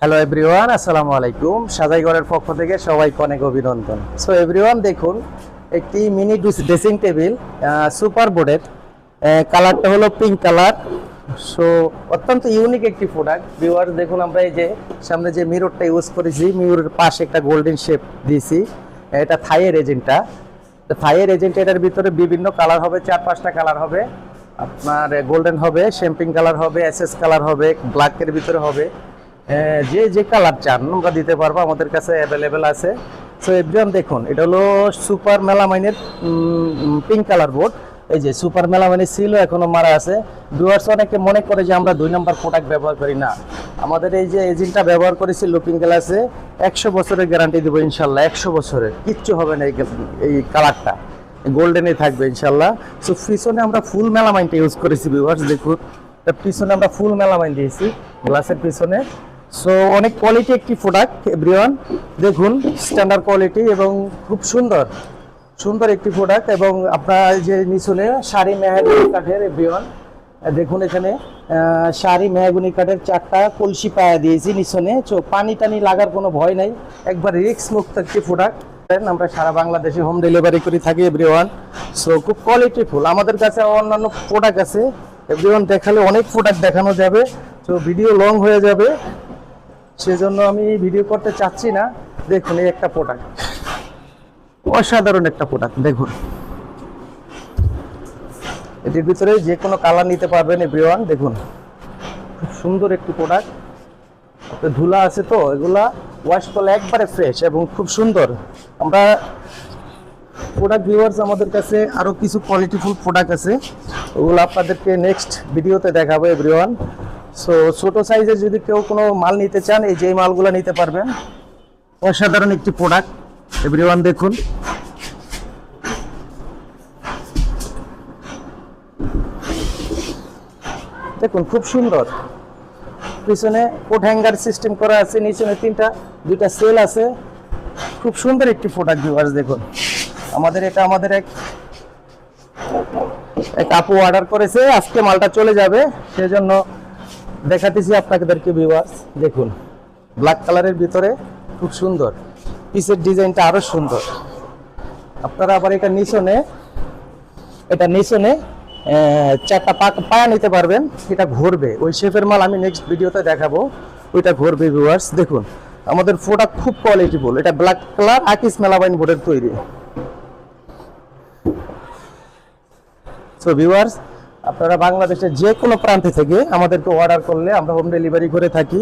Hello everyone, আসসালামু আলাইকুম। সাজাইগড়ের পক্ষ থেকে সবাইকে অনেক অভিনন্দন। সো এভরিওয়ান, দেখুন একটি মিনি ড্রেসিং টেবিল, সুপার বোর্ডের। কালারটা হলো পিঙ্ক কালার। সো অত্যন্ত ইউনিক একটি প্রোডাক্ট। ভিউয়ার্স দেখুন, আমরা এই যে সামনে যে মিররটা ইউজ করেছি, মিররের পাশে একটা গোল্ডেন শেপ দিয়েছি। এটা থাইয়ের এজেন্টটা। থাইয়ের এজেন্ট, এটার ভিতরে বিভিন্ন কালার হবে, 4-5টা কালার হবে। আপনার গোল্ডেন হবে, শ্যাম্পিং কালার হবে, এসএস কালার হবে, ব্ল্যাকের ভিতরে হবে। যে যে কালার চান আমরা দিতে পারবো, আমাদের কাছে অ্যাভেলেবেল আছে। সো এভরিওয়ান দেখুন, এটা হলো সুপার মেলামাইনের পিঙ্ক কালার বোর্ড। এই যে সুপার মেলামাইনের ছিল, এখনো মারা আছে। ভিউয়ার্স অনেকে মনে করে যে আমরা 2 নম্বর প্রোডাক্ট ব্যবহার করি, না। আমাদের এই যে এজেন্টটা ব্যবহার করেছি লুকিং গ্লাসে, 100 বছরের গ্যারান্টি দেবো ইনশাল্লাহ। 100 বছরের কিচ্ছু হবে না। এই কালারটা গোল্ডেনে থাকবে ইনশাল্লাহ। সো পিছনে আমরা ফুল মেলামাইনটা ইউজ করেছি। ভিউয়ার্স দেখুন, পিছনে আমরা ফুল মেলামাইন দিয়েছি গ্লাসের পিছনে। সো অনেক কোয়ালিটি একটি প্রোডাক্ট এভরিওয়ান। দেখুন স্ট্যান্ডার্ড কোয়ালিটি এবং খুব সুন্দর সুন্দর একটি প্রোডাক্ট। এবং আপনার যে নিচনে শাড়ি মেহগনি কাঠের এভরিওয়ান, দেখুন এখানে শাড়ি মেহগনি কাঠের 4টা কলসি পায়া দিয়েছি নিচনে। তো পানি টানি লাগার কোনো ভয় নাই, একবার রিস্ক মুক্ত একটি প্রোডাক্ট। আমরা সারা বাংলাদেশে হোম ডেলিভারি করে থাকি এভরিওয়ান। সো খুব কোয়ালিটিফুল। আমাদের কাছে অন্যান্য প্রোডাক্ট আছে এভরিওয়ান, দেখালে অনেক প্রোডাক্ট দেখানো যাবে। তো ভিডিও লং হয়ে যাবে, সেজন্য আমি ভিডিও করতে চাচ্ছি না। দেখুন এই একটা প্রোডাক্ট, অসাধারণ একটা প্রোডাক্ট। দেখুন এটির ভিতরে যে কোনো কালার নিতে পারবেন এভরিওয়ান। দেখুন খুব সুন্দর একটি প্রোডাক্ট। ধুলা আছে তো, এগুলা ওয়াশ করলে একবারে ফ্রেশ এবং খুব সুন্দর। আমরা প্রোডাক্ট ভিউয়ার্স, আমাদের কাছে আরও কিছু কোয়ালিটিফুল প্রোডাক্ট আছে, ওগুলো আপনাদেরকে নেক্সট ভিডিওতে দেখাবো এভরিওয়ান। সো ছোটো সাইজের যদি কেউ কোনো মাল নিতে চান, এই যে মালগুলো নিতে পারবেন। অসাধারণ একটি প্রোডাক্ট এভরিওয়ান। দেখুন দেখুন খুব সুন্দর। পিছনে কোট হ্যাঙ্গার সিস্টেম করা আছে, নিচনে 2টা সেল আছে। খুব সুন্দর একটি প্রোডাক্ট ভিউয়ার্স। দেখুন আমাদের এক আপু অর্ডার করেছে, আজকে মালটা চলে যাবে, সেজন্য দেখাতেছি আপনাদেরকে ভিউয়ার্স। দেখুন ব্ল্যাক কালারের ভিতরে খুব সুন্দর, পিসের ডিজাইনটা আরো সুন্দর। আপনারা আবার এটা নিচনে 4টা পায়া নিতে পারবেন। এটা ঘুরবে, ওই শেপের মাল আমি নেক্সট ভিডিওতে দেখাবো, ওইটা ঘুরবে ভিউয়ার্স। দেখুন আমাদের প্রোডাক্ট খুব কোয়ালিটিফুল। এটা ব্ল্যাক কালার আকিস মেলামাইন বোর্ডের তৈরি। সো ভিউয়ার্স, আপনারা বাংলাদেশের যে কোনো প্রান্ত থেকে আমাদেরকে অর্ডার করলে আমরা হোম ডেলিভারি করে থাকি।